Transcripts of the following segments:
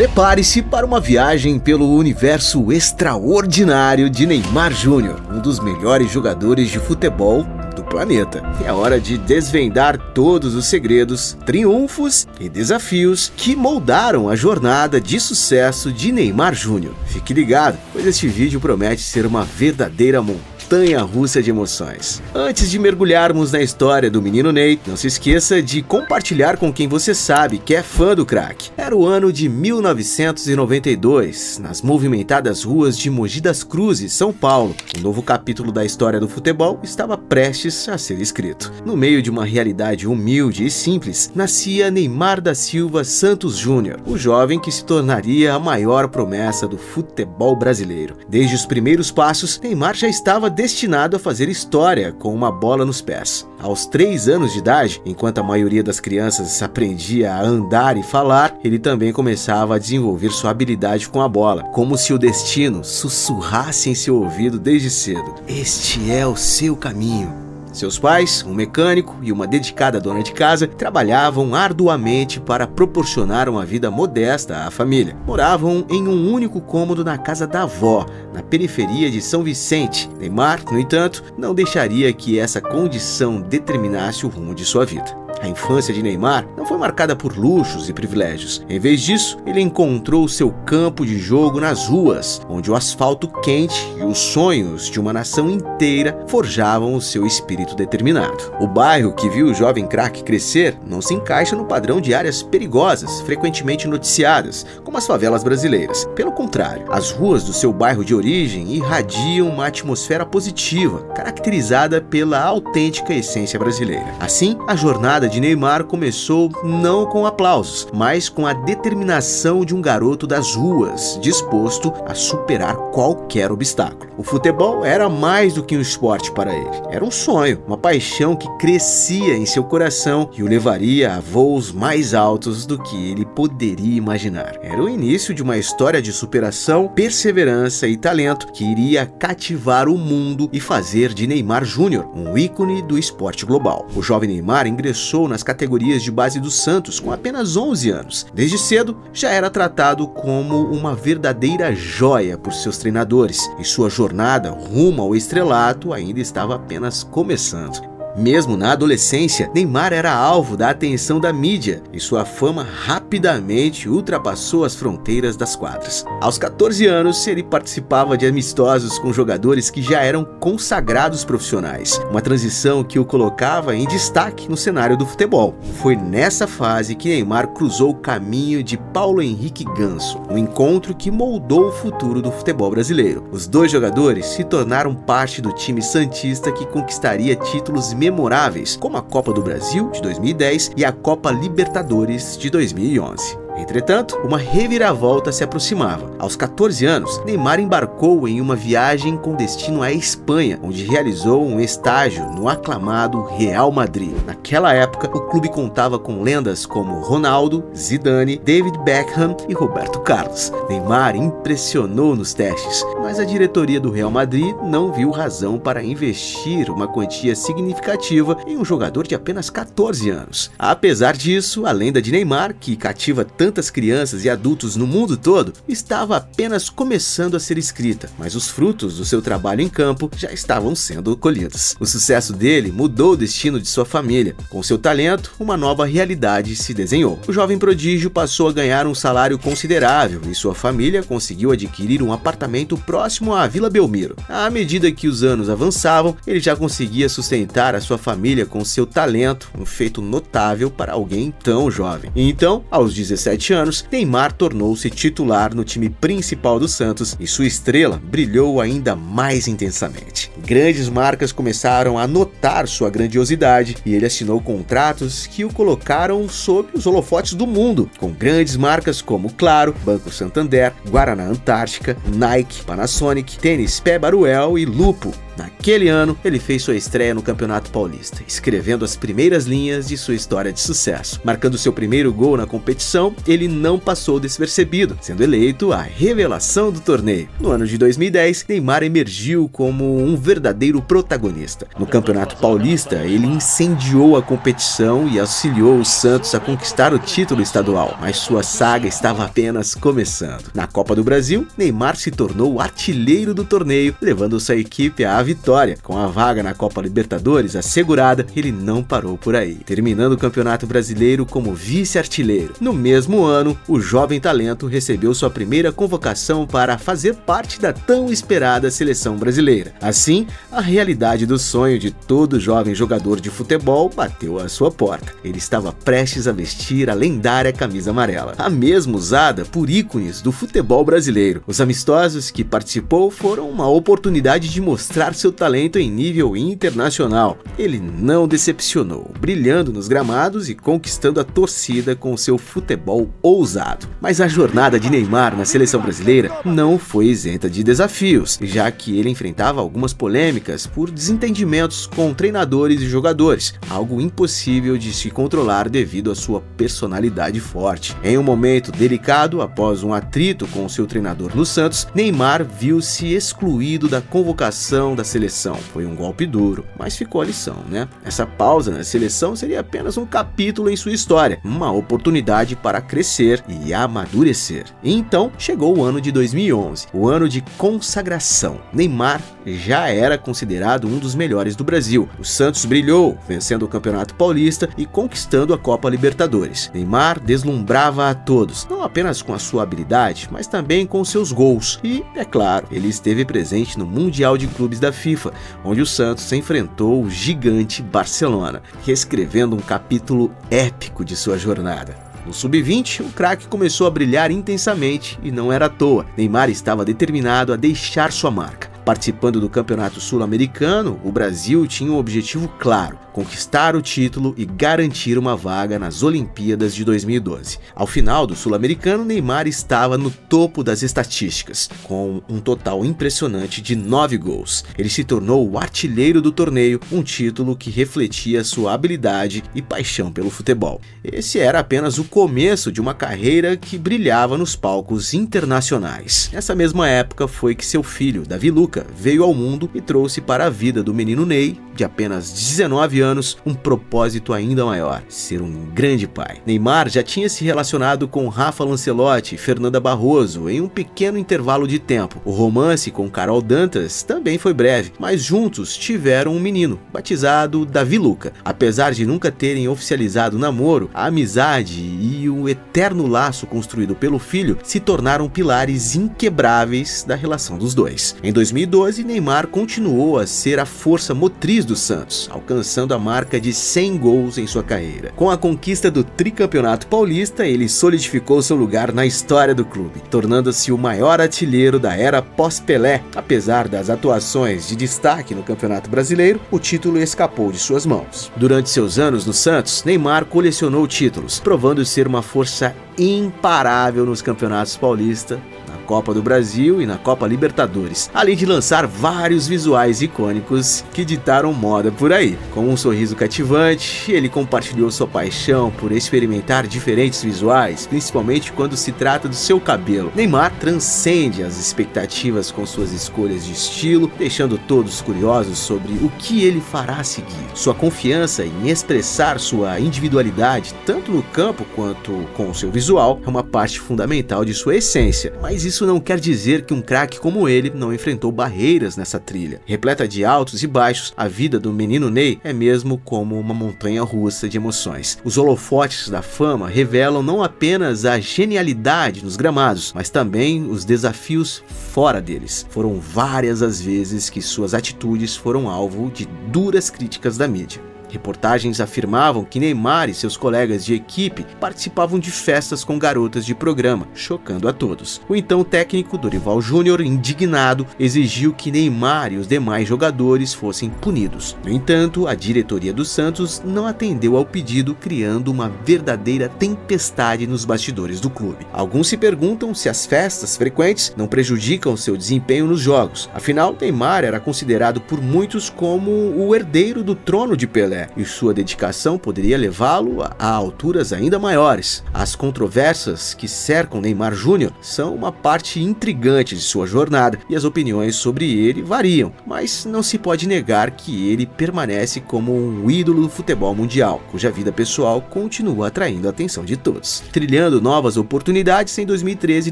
Prepare-se para uma viagem pelo universo extraordinário de Neymar Júnior, um dos melhores jogadores de futebol do planeta. É hora de desvendar todos os segredos, triunfos e desafios que moldaram a jornada de sucesso de Neymar Júnior. Fique ligado, pois este vídeo promete ser uma verdadeira montanha-russa de emoções. Antes de mergulharmos na história do menino Ney, não se esqueça de compartilhar com quem você sabe que é fã do craque. Era o ano de 1992, nas movimentadas ruas de Mogi das Cruzes, São Paulo. Um novo capítulo da história do futebol estava prestes a ser escrito. No meio de uma realidade humilde e simples, nascia Neymar da Silva Santos Júnior, o jovem que se tornaria a maior promessa do futebol brasileiro. Desde os primeiros passos, Neymar já estava destinado a fazer história com uma bola nos pés. Aos 3 anos de idade, enquanto a maioria das crianças aprendia a andar e falar, ele também começava a desenvolver sua habilidade com a bola, como se o destino sussurrasse em seu ouvido desde cedo: "Este é o seu caminho". Seus pais, um mecânico e uma dedicada dona de casa, trabalhavam arduamente para proporcionar uma vida modesta à família. Moravam em um único cômodo na casa da avó, na periferia de São Vicente. Neymar, no entanto, não deixaria que essa condição determinasse o rumo de sua vida. A infância de Neymar não foi marcada por luxos e privilégios. Em vez disso, ele encontrou seu campo de jogo nas ruas, onde o asfalto quente e os sonhos de uma nação inteira forjavam o seu espírito determinado. O bairro que viu o jovem craque crescer não se encaixa no padrão de áreas perigosas, frequentemente noticiadas, como as favelas brasileiras. Pelo contrário, as ruas do seu bairro de origem irradiam uma atmosfera positiva, caracterizada pela autêntica essência brasileira. Assim, a jornada de Neymar começou não com aplausos, mas com a determinação de um garoto das ruas, disposto a superar qualquer obstáculo. O futebol era mais do que um esporte para ele. Era um sonho, uma paixão que crescia em seu coração e o levaria a voos mais altos do que ele poderia imaginar. Era o início de uma história de superação, perseverança e talento que iria cativar o mundo e fazer de Neymar Júnior um ícone do esporte global. O jovem Neymar ingressou nas categorias de base do Santos com apenas 11 anos. Desde cedo, já era tratado como uma verdadeira joia por seus treinadores, e sua jornada rumo ao estrelato ainda estava apenas começando. Mesmo na adolescência, Neymar era alvo da atenção da mídia e sua fama rapidamente ultrapassou as fronteiras das quadras. Aos 14 anos, ele participava de amistosos com jogadores que já eram consagrados profissionais, uma transição que o colocava em destaque no cenário do futebol. Foi nessa fase que Neymar cruzou o caminho de Paulo Henrique Ganso, um encontro que moldou o futuro do futebol brasileiro. Os dois jogadores se tornaram parte do time santista que conquistaria títulos memoráveis, como a Copa do Brasil de 2010 e a Copa Libertadores de 2011. Entretanto, uma reviravolta se aproximava. Aos 14 anos, Neymar embarcou em uma viagem com destino à Espanha, onde realizou um estágio no aclamado Real Madrid. Naquela época, o clube contava com lendas como Ronaldo, Zidane, David Beckham e Roberto Carlos. Neymar impressionou nos testes, mas a diretoria do Real Madrid não viu razão para investir uma quantia significativa em um jogador de apenas 14 anos. Apesar disso, a lenda de Neymar, que cativa tantas crianças e adultos no mundo todo, estava apenas começando a ser escrita, mas os frutos do seu trabalho em campo já estavam sendo colhidos. O sucesso dele mudou o destino de sua família. Com seu talento, uma nova realidade se desenhou. O jovem prodígio passou a ganhar um salário considerável e sua família conseguiu adquirir um apartamento próximo à Vila Belmiro. À medida que os anos avançavam, ele já conseguia sustentar a sua família com seu talento, um feito notável para alguém tão jovem. E então, aos 17 anos, Neymar tornou-se titular no time principal do Santos e sua estrela brilhou ainda mais intensamente. Grandes marcas começaram a notar sua grandiosidade e ele assinou contratos que o colocaram sob os holofotes do mundo, com grandes marcas como Claro, Banco Santander, Guaraná Antártica, Nike, Panasonic, Tênis Pé Baruel e Lupo. Naquele ano, ele fez sua estreia no Campeonato Paulista, escrevendo as primeiras linhas de sua história de sucesso. Marcando seu primeiro gol na competição, ele não passou despercebido, sendo eleito a revelação do torneio. No ano de 2010, Neymar emergiu como um verdadeiro protagonista. No Campeonato Paulista, ele incendiou a competição e auxiliou o Santos a conquistar o título estadual, mas sua saga estava apenas começando. Na Copa do Brasil, Neymar se tornou o artilheiro do torneio, levando sua equipe à vitória. Com a vaga na Copa Libertadores assegurada, ele não parou por aí, terminando o Campeonato Brasileiro como vice-artilheiro. No mesmo ano, o jovem talento recebeu sua primeira convocação para fazer parte da tão esperada seleção brasileira. Assim, a realidade do sonho de todo jovem jogador de futebol bateu à sua porta. Ele estava prestes a vestir a lendária camisa amarela, a mesma usada por ícones do futebol brasileiro. Os amistosos que participou foram uma oportunidade de mostrar seu talento em nível internacional. Ele não decepcionou, brilhando nos gramados e conquistando a torcida com seu futebol ousado. Mas a jornada de Neymar na seleção brasileira não foi isenta de desafios, já que ele enfrentava algumas polêmicas por desentendimentos com treinadores e jogadores, algo impossível de se controlar devido à sua personalidade forte. Em um momento delicado, após um atrito com seu treinador no Santos, Neymar viu-se excluído da convocação da seleção. Foi um golpe duro, mas ficou a lição, né? Essa pausa na seleção seria apenas um capítulo em sua história, uma oportunidade para crescer e amadurecer. E então chegou o ano de 2011, o ano de consagração. Neymar já era considerado um dos melhores do Brasil. O Santos brilhou, vencendo o Campeonato Paulista e conquistando a Copa Libertadores. Neymar deslumbrava a todos, não apenas com a sua habilidade, mas também com seus gols. E, é claro, ele esteve presente no Mundial de Clubes da FIFA, onde o Santos enfrentou o gigante Barcelona, reescrevendo um capítulo épico de sua jornada. No Sub-20, o craque começou a brilhar intensamente e não era à toa. Neymar estava determinado a deixar sua marca. Participando do Campeonato Sul-Americano, o Brasil tinha um objetivo claro: conquistar o título e garantir uma vaga nas Olimpíadas de 2012. Ao final do Sul-Americano, Neymar estava no topo das estatísticas, com um total impressionante de 9 gols. Ele se tornou o artilheiro do torneio, um título que refletia sua habilidade e paixão pelo futebol. Esse era apenas o começo de uma carreira que brilhava nos palcos internacionais. Nessa mesma época foi que seu filho, Davi Luca, veio ao mundo e trouxe para a vida do menino Ney, de apenas 19 anos, um propósito ainda maior: ser um grande pai. Neymar já tinha se relacionado com Rafa Lancelotti e Fernanda Barroso em um pequeno intervalo de tempo. O romance com Carol Dantas também foi breve, mas juntos tiveram um menino, batizado Davi Luca. Apesar de nunca terem oficializado o namoro, a amizade e o eterno laço construído pelo filho se tornaram pilares inquebráveis da relação dos dois. Em 2012, Neymar continuou a ser a força motriz do Santos, alcançando a marca de 100 gols em sua carreira. Com a conquista do tricampeonato paulista, ele solidificou seu lugar na história do clube, tornando-se o maior artilheiro da era pós-Pelé. Apesar das atuações de destaque no Campeonato Brasileiro, o título escapou de suas mãos. Durante seus anos no Santos, Neymar colecionou títulos, provando ser uma força imparável nos campeonatos paulistas, Copa do Brasil e na Copa Libertadores, além de lançar vários visuais icônicos que ditaram moda por aí. Com um sorriso cativante, ele compartilhou sua paixão por experimentar diferentes visuais, principalmente quando se trata do seu cabelo. Neymar transcende as expectativas com suas escolhas de estilo, deixando todos curiosos sobre o que ele fará a seguir. Sua confiança em expressar sua individualidade, tanto no campo quanto com o seu visual, é uma parte fundamental de sua essência, mas isso não quer dizer que um craque como ele não enfrentou barreiras nessa trilha. Repleta de altos e baixos, a vida do menino Ney é mesmo como uma montanha-russa de emoções. Os holofotes da fama revelam não apenas a genialidade nos gramados, mas também os desafios fora deles. Foram várias as vezes que suas atitudes foram alvo de duras críticas da mídia. Reportagens afirmavam que Neymar e seus colegas de equipe participavam de festas com garotas de programa, chocando a todos. O então técnico Dorival Júnior, indignado, exigiu que Neymar e os demais jogadores fossem punidos. No entanto, a diretoria do Santos não atendeu ao pedido, criando uma verdadeira tempestade nos bastidores do clube. Alguns se perguntam se as festas frequentes não prejudicam seu desempenho nos jogos. Afinal, Neymar era considerado por muitos como o herdeiro do trono de Pelé, e sua dedicação poderia levá-lo a alturas ainda maiores. As controvérsias que cercam Neymar Júnior são uma parte intrigante de sua jornada, e as opiniões sobre ele variam, mas não se pode negar que ele permanece como um ídolo do futebol mundial, cuja vida pessoal continua atraindo a atenção de todos. Trilhando novas oportunidades, em 2013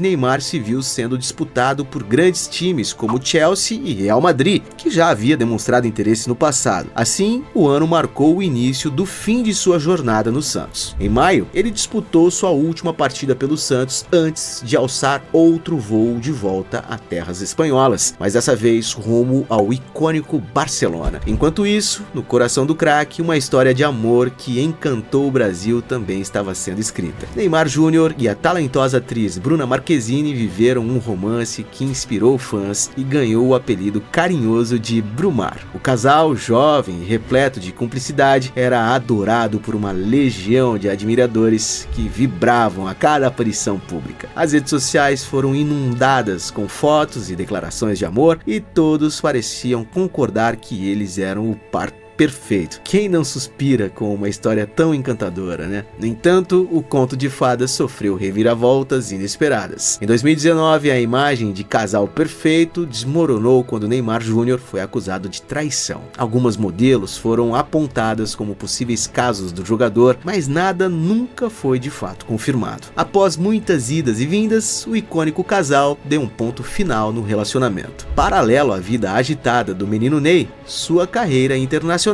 Neymar se viu sendo disputado por grandes times como Chelsea e Real Madrid, que já havia demonstrado interesse no passado. Assim, o ano marcou o início do fim de sua jornada no Santos. Em maio, ele disputou sua última partida pelo Santos antes de alçar outro voo de volta a terras espanholas, mas dessa vez rumo ao icônico Barcelona. Enquanto isso, no coração do craque, uma história de amor que encantou o Brasil também estava sendo escrita. Neymar Júnior e a talentosa atriz Bruna Marquezine viveram um romance que inspirou fãs e ganhou o apelido carinhoso de Brumar. O casal, jovem e repleto de cumplicidade, era adorado por uma legião de admiradores que vibravam a cada aparição pública. As redes sociais foram inundadas com fotos e declarações de amor, e todos pareciam concordar que eles eram o par perfeito. Quem não suspira com uma história tão encantadora, né? No entanto, o conto de fadas sofreu reviravoltas inesperadas. Em 2019, a imagem de casal perfeito desmoronou quando Neymar Júnior foi acusado de traição. Algumas modelos foram apontadas como possíveis casos do jogador, mas nada nunca foi de fato confirmado. Após muitas idas e vindas, o icônico casal deu um ponto final no relacionamento. Paralelo à vida agitada do menino Ney, sua carreira internacional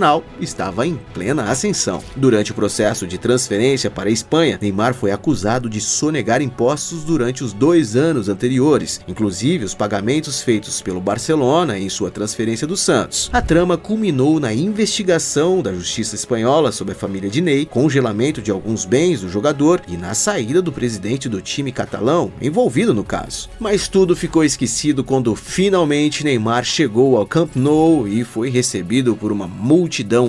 estava em plena ascensão. Durante o processo de transferência para a Espanha, Neymar foi acusado de sonegar impostos durante os 2 anos anteriores, inclusive os pagamentos feitos pelo Barcelona em sua transferência do Santos. A trama culminou na investigação da justiça espanhola sobre a família de Ney, congelamento de alguns bens do jogador e na saída do presidente do time catalão envolvido no caso. Mas tudo ficou esquecido quando finalmente Neymar chegou ao Camp Nou e foi recebido por uma multidão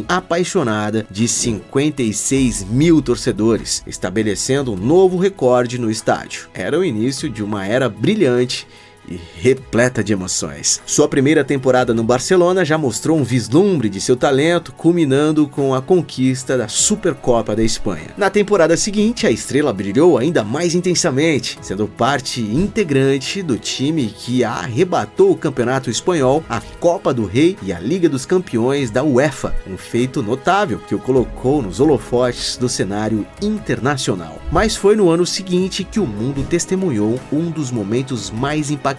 apaixonada de 56 mil torcedores, estabelecendo um novo recorde no estádio. Era o início de uma era brilhante e repleta de emoções. Sua primeira temporada no Barcelona já mostrou um vislumbre de seu talento, culminando com a conquista da Supercopa da Espanha. Na temporada seguinte, a estrela brilhou ainda mais intensamente, sendo parte integrante do time que arrebatou o Campeonato Espanhol, a Copa do Rei e a Liga dos Campeões da UEFA, um feito notável que o colocou nos holofotes do cenário internacional. Mas foi no ano seguinte que o mundo testemunhou um dos momentos mais impactantes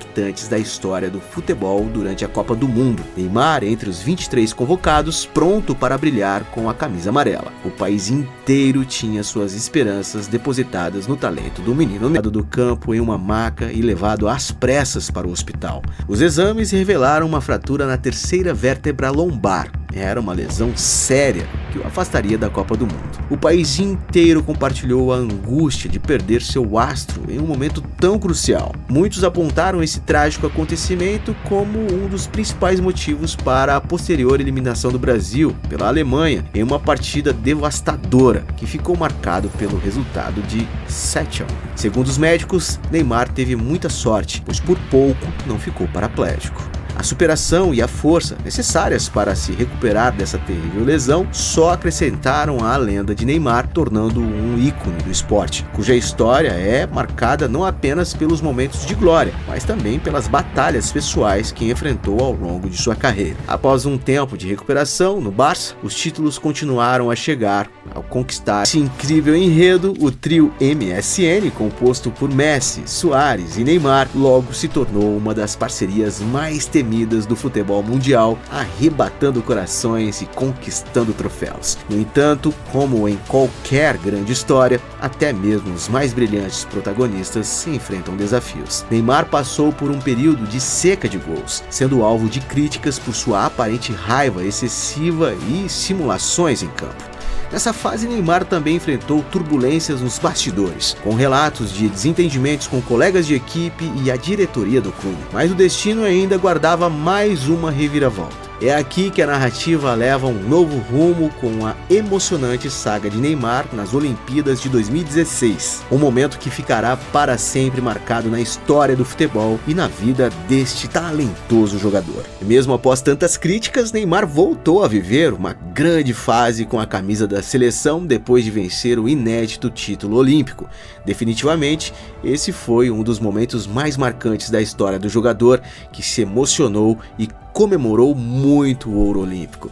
da história do futebol durante a Copa do Mundo. Neymar entre os 23 convocados, pronto para brilhar com a camisa amarela. O país inteiro tinha suas esperanças depositadas no talento do menino Neymar, do campo em uma maca e levado às pressas para o hospital. Os exames revelaram uma fratura na terceira vértebra lombar. Era uma lesão séria que o afastaria da Copa do Mundo. O país inteiro compartilhou a angústia de perder seu astro em um momento tão crucial. Muitos apontaram esse trágico acontecimento como um dos principais motivos para a posterior eliminação do Brasil pela Alemanha em uma partida devastadora que ficou marcado pelo resultado de 7-1. Segundo os médicos, Neymar teve muita sorte, pois por pouco não ficou paraplégico. A superação e a força necessárias para se recuperar dessa terrível lesão só acrescentaram à lenda de Neymar, tornando-o um ícone do esporte, cuja história é marcada não apenas pelos momentos de glória, mas também pelas batalhas pessoais que enfrentou ao longo de sua carreira. Após um tempo de recuperação no Barça, os títulos continuaram a chegar. Ao conquistar esse incrível enredo, o trio MSN, composto por Messi, Suárez e Neymar, logo se tornou uma das parcerias mais temidas do futebol mundial, arrebatando corações e conquistando troféus. No entanto, como em qualquer grande história, até mesmo os mais brilhantes protagonistas se enfrentam desafios. Neymar passou por um período de seca de gols, sendo alvo de críticas por sua aparente raiva excessiva e simulações em campo. Nessa fase, Neymar também enfrentou turbulências nos bastidores, com relatos de desentendimentos com colegas de equipe e a diretoria do clube. Mas o destino ainda guardava mais uma reviravolta. É aqui que a narrativa leva um novo rumo com a emocionante saga de Neymar nas Olimpíadas de 2016. Um momento que ficará para sempre marcado na história do futebol e na vida deste talentoso jogador. E mesmo após tantas críticas, Neymar voltou a viver uma grande fase com a camisa da seleção depois de vencer o inédito título olímpico. Definitivamente, esse foi um dos momentos mais marcantes da história do jogador, que se emocionou e comemorou muito o ouro olímpico.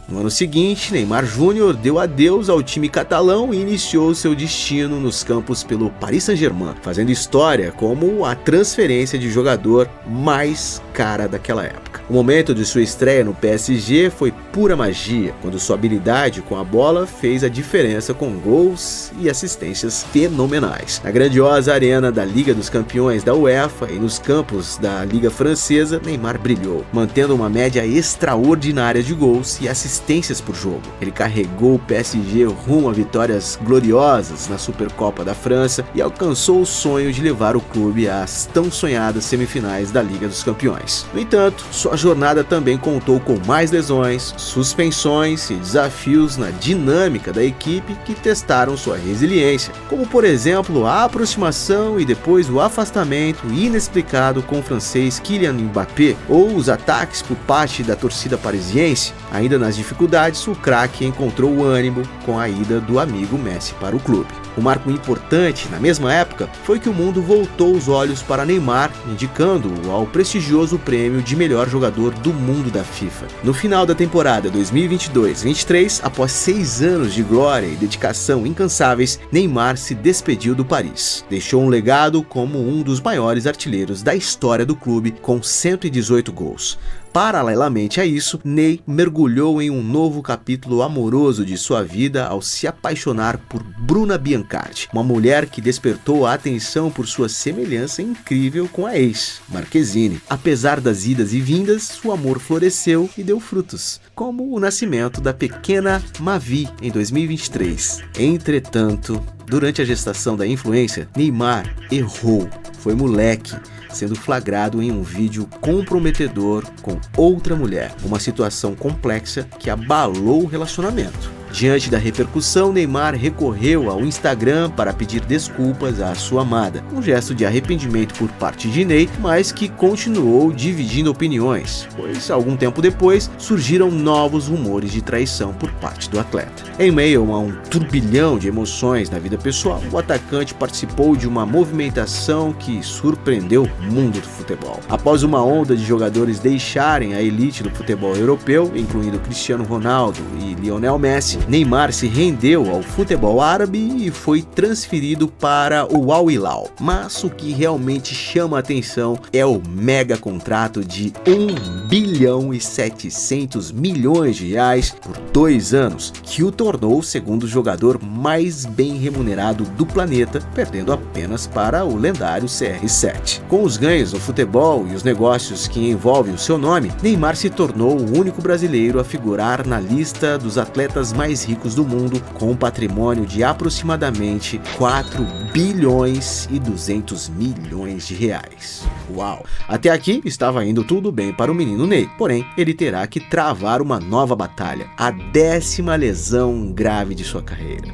No ano seguinte, Neymar Júnior deu adeus ao time catalão e iniciou seu destino nos campos pelo Paris Saint-Germain, fazendo história como a transferência de jogador mais cara daquela época. O momento de sua estreia no PSG foi pura magia, quando sua habilidade com a bola fez a diferença com gols e assistências fenomenais. Na grandiosa arena da Liga dos Campeões da UEFA e nos campos da Liga Francesa, Neymar brilhou, mantendo uma média extraordinária de gols e assistências por jogo. Ele carregou o PSG rumo a vitórias gloriosas na Supercopa da França e alcançou o sonho de levar o clube às tão sonhadas semifinais da Liga dos Campeões. No entanto, sua jornada também contou com mais lesões, suspensões e desafios na dinâmica da equipe que testaram sua resiliência, como por exemplo a aproximação e depois o afastamento inexplicado com o francês Kylian Mbappé, ou os ataques por parte da torcida parisiense. Ainda nas dificuldades, o craque encontrou o ânimo com a ida do amigo Messi para o clube. Um marco importante na mesma época foi que o mundo voltou os olhos para Neymar, indicando-o ao prestigioso prêmio de melhor jogador do mundo da FIFA. No final da temporada 2022-23, após 6 anos de glória e dedicação incansáveis, Neymar se despediu do Paris. Deixou um legado como um dos maiores artilheiros da história do clube, com 118 gols. Paralelamente a isso, Ney mergulhou em um novo capítulo amoroso de sua vida ao se apaixonar por Bruna Biancardi, uma mulher que despertou a atenção por sua semelhança incrível com a ex, Marquezine. Apesar das idas e vindas, o amor floresceu e deu frutos, como o nascimento da pequena Mavi em 2023. Entretanto, durante a gestação da influência, Neymar errou, foi moleque, sendo flagrado em um vídeo comprometedor com outra mulher, uma situação complexa que abalou o relacionamento. Diante da repercussão, Neymar recorreu ao Instagram para pedir desculpas à sua amada, um gesto de arrependimento por parte de Ney, mas que continuou dividindo opiniões, pois algum tempo depois surgiram novos rumores de traição por parte do atleta. Em meio a um turbilhão de emoções na vida pessoal, o atacante participou de uma movimentação que surpreendeu o mundo do futebol. Após uma onda de jogadores deixarem a elite do futebol europeu, incluindo Cristiano Ronaldo e Lionel Messi, Neymar se rendeu ao futebol árabe e foi transferido para o Al Hilal. Mas o que realmente chama a atenção é o mega contrato de 1 bilhão e 700 milhões de reais por 2 anos, que o tornou o segundo jogador mais bem remunerado do planeta, perdendo apenas para o lendário CR7. Com os ganhos no futebol e os negócios que envolvem o seu nome, Neymar se tornou o único brasileiro a figurar na lista dos atletas mais ricos do mundo, com um patrimônio de aproximadamente 4 bilhões e 200 milhões de reais. Uau! Até aqui estava indo tudo bem para o menino Ney, porém ele terá que travar uma nova batalha, a 10ª lesão grave de sua carreira.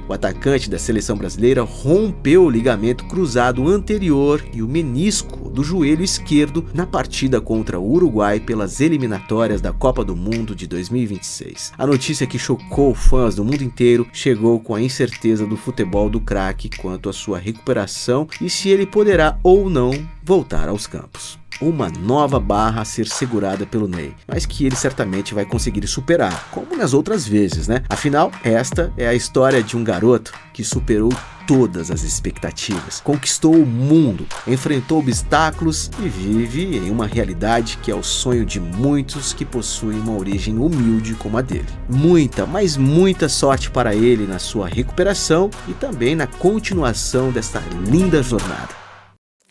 O atacante da seleção brasileira rompeu o ligamento cruzado anterior e o menisco do joelho esquerdo na partida contra o Uruguai pelas eliminatórias da Copa do Mundo de 2026. A notícia que chocou fãs do mundo inteiro chegou com a incerteza do futebol do craque quanto à sua recuperação e se ele poderá ou não voltar aos campos. uma nova barra a ser segurada pelo Ney, mas que ele certamente vai conseguir superar, como nas outras vezes, né? Afinal, esta é a história de um garoto que superou todas as expectativas, conquistou o mundo, enfrentou obstáculos e vive em uma realidade que é o sonho de muitos que possuem uma origem humilde como a dele. Muita, mas muita sorte para ele na sua recuperação e também na continuação desta linda jornada.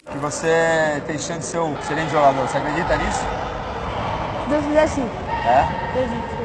Que você tem chance de ser um excelente jogador, você acredita nisso? Se Deus quiser, sim. É? Acredito.